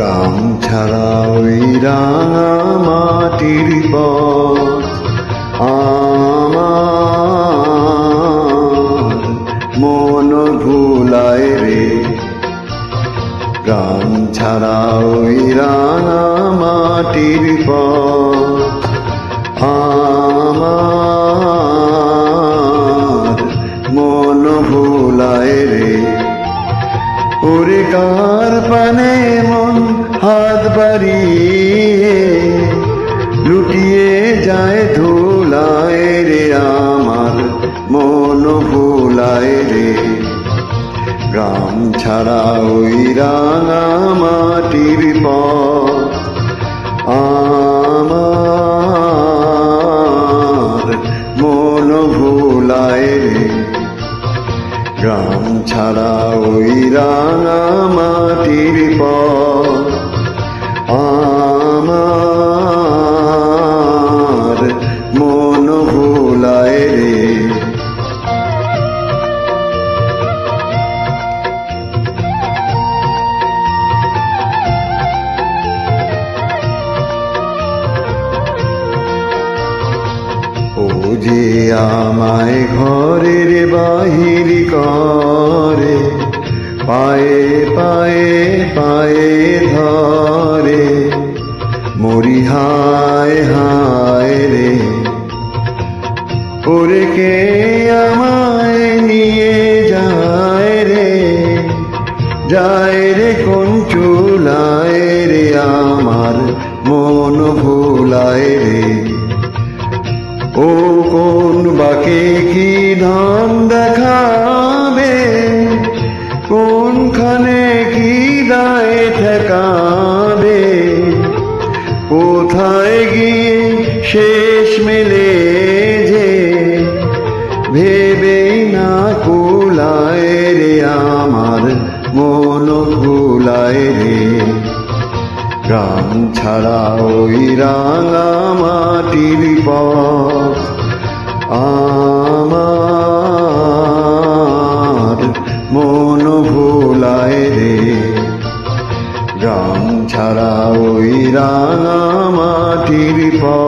গ্রাম ছাড়া ওই রাঙা মাটির পথ আমার মন ভুলায় রে। গ্রাম ছাড়া ওই রাঙা মাটির পথ আমার মন ভুলায় রে। ওরে কার পানে মন হাত বাড়িয়ে লুটিয়ে যায় ধুলায় রে, আমার মন ভুলায় রে। গ্রাম ছাড়া ওই রাঙা মাটির পথ আমার মন ভুলায় রে। গ্রাম ছাড়া ওই রাঙা মাটির পথ আমার মন ভুলায় রে। ও যে আমায় ঘরের বাহির করে, পায়ে পায়ে পায়ে ধরে, মরি হায় হায় রে। ওরে কে আমায় নিয়ে যায় রে, যায় রে কোন চুলায় রে, আমার মন ভুলায় রে। ও কোন বাকে কি ধান দেখাবে, কোনখানে কি দায় ঠেকাবে, কোথায় গিয়ে শেষ মেলে যে ভেবে না কুলায় রে, আমার মন ভুলায় রে। গ্রাম ছাড়া ওই রাঙা মাটির পথ আমার মন ভুলায় রে। গ্রাম ছাড়া ওই রাঙা মাটির পথ